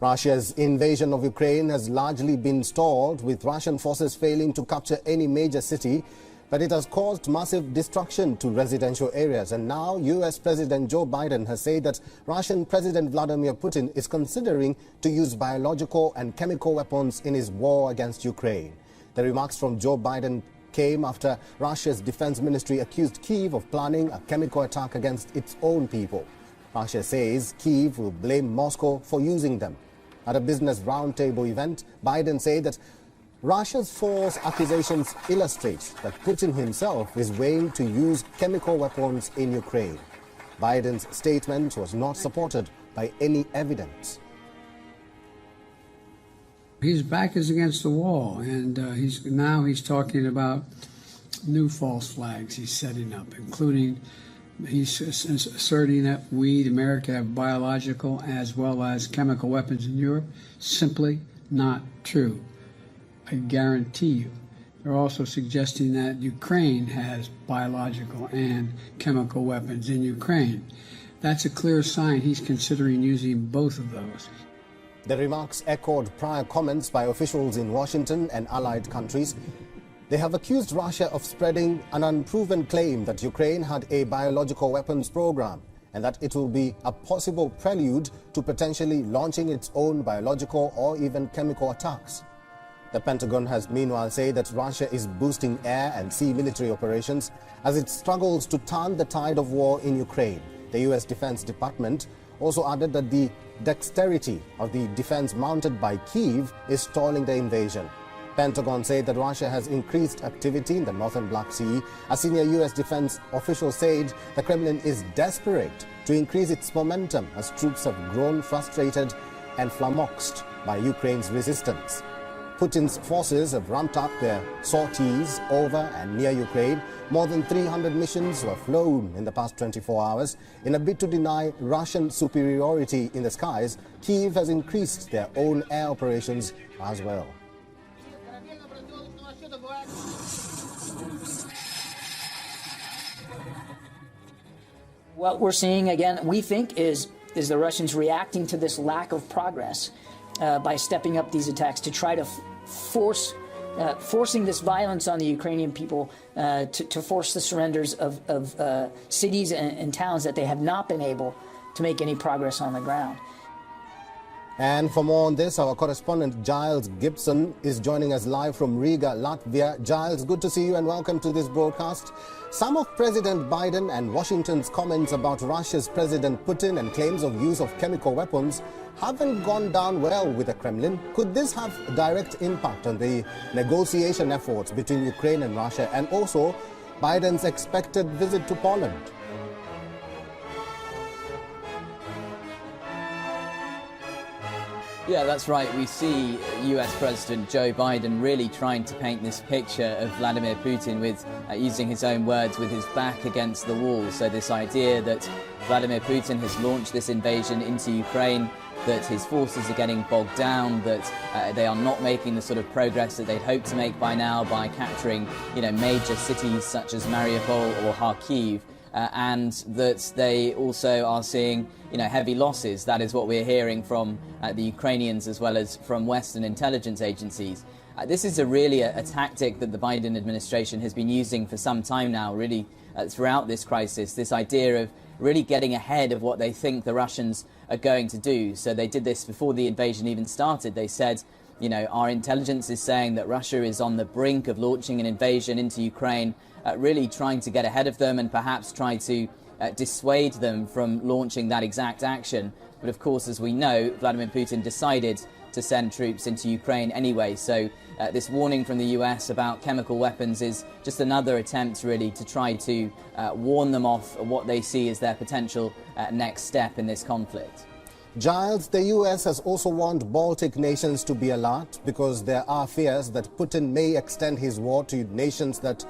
Russia's invasion of Ukraine has largely been stalled, with Russian forces failing to capture any major city, but it has caused massive destruction to residential areas. And now US President Joe Biden has said that Russian President Vladimir Putin is considering to use biological and chemical weapons in his war against Ukraine. The remarks from Joe Biden came after Russia's defense ministry accused Kyiv of planning a chemical attack against its own people. Russia says Kyiv will blame Moscow for using them. At a business roundtable event, Biden said that Russia's false accusations illustrate that Putin himself is weighing to use chemical weapons in Ukraine. Biden's statement was not supported by any evidence. His back is against the wall, and he's talking about new false flags he's setting up, including he's asserting that we, America, have biological as well as chemical weapons in Europe. Simply not true. I guarantee you. They're also suggesting that Ukraine has biological and chemical weapons in Ukraine. That's a clear sign he's considering using both of those. The remarks echoed prior comments by officials in Washington and allied countries. They have accused Russia of spreading an unproven claim that Ukraine had a biological weapons program and that it will be a possible prelude to potentially launching its own biological or even chemical attacks. The Pentagon has meanwhile said that Russia is boosting air and sea military operations as it struggles to turn the tide of war in Ukraine. The U.S. Defense Department also added that the dexterity of the defense mounted by Kyiv is stalling the invasion. Pentagon said that Russia has increased activity in the northern Black Sea. A senior U.S. defense official said the Kremlin is desperate to increase its momentum as troops have grown frustrated and flummoxed by Ukraine's resistance. Putin's forces have ramped up their sorties over and near Ukraine. More than 300 missions were flown in the past 24 hours. In a bid to deny Russian superiority in the skies, Kyiv has increased their own air operations as well. What we're seeing, again, we think, is the Russians reacting to this lack of progress by stepping up these attacks to try to forcing this violence on the Ukrainian people to force the surrenders of cities and towns that they have not been able to make any progress on the ground. And for more on this, our correspondent Giles Gibson is joining us live from Riga, Latvia. Giles, good to see you and welcome to this broadcast. Some of President Biden and Washington's comments about Russia's President Putin and claims of use of chemical weapons haven't gone down well with the Kremlin. Could this have a direct impact on the negotiation efforts between Ukraine and Russia, and also Biden's expected visit to Poland? Yeah, that's right. We see US President Joe Biden really trying to paint this picture of Vladimir Putin with, using his own words, with his back against the wall. So this idea that Vladimir Putin has launched this invasion into Ukraine, that his forces are getting bogged down, that they are not making the sort of progress that they'd hoped to make by now by capturing, major cities such as Mariupol or Kharkiv. And that they also are seeing, heavy losses. That is what we're hearing from the Ukrainians as well as from Western intelligence agencies. This is really a tactic that the Biden administration has been using for some time now, really throughout this crisis, this idea of really getting ahead of what they think the Russians are going to do. So they did this before the invasion even started. They said, our intelligence is saying that Russia is on the brink of launching an invasion into Ukraine, really trying to get ahead of them and perhaps try to dissuade them from launching that exact action. But of course, as we know, Vladimir Putin decided to send troops into Ukraine anyway. So this warning from the US about chemical weapons is just another attempt really to try to warn them off what they see as their potential next step in this conflict. Giles, the US has also warned Baltic nations to be alert because there are fears that Putin may extend his war to nations that,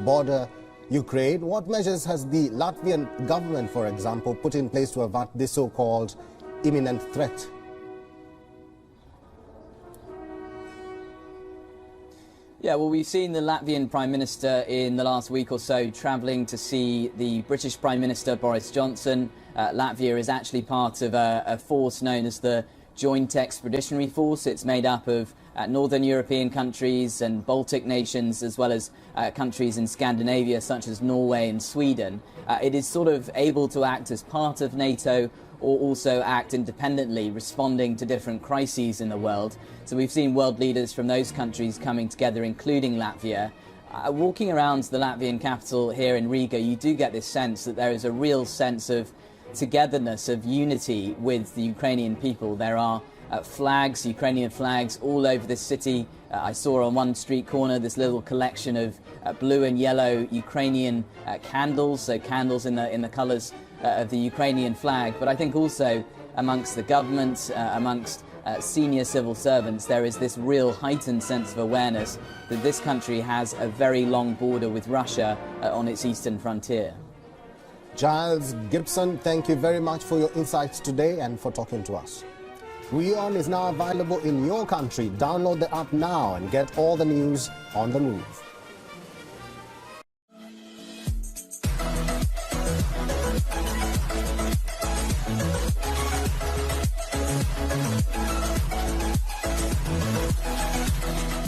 border Ukraine. What measures has the Latvian government, for example, put in place to avert this so-called imminent threat? Yeah, well, we've seen the Latvian Prime Minister in the last week or so travelling to see the British Prime Minister Boris Johnson. Latvia is actually part of a force known as the joint expeditionary force. It's made up of northern European countries and Baltic nations, as well as countries in Scandinavia such as Norway and Sweden. It is sort of able to act as part of NATO or also act independently, responding to different crises in the world. So we've seen world leaders from those countries coming together, including Latvia. Walking around the Latvian capital here in Riga, you do get this sense that there is a real sense of togetherness, of unity with the Ukrainian people. There are flags, Ukrainian flags, all over this city. I saw on one street corner this little collection of blue and yellow Ukrainian candles, so candles in the colours of the Ukrainian flag. But I think also amongst the government, amongst senior civil servants, there is this real heightened sense of awareness that this country has a very long border with Russia on its eastern frontier. Giles Gibson, thank you very much for your insights today and for talking to us. WION is now available in your country. Download the app now and get all the news on the move.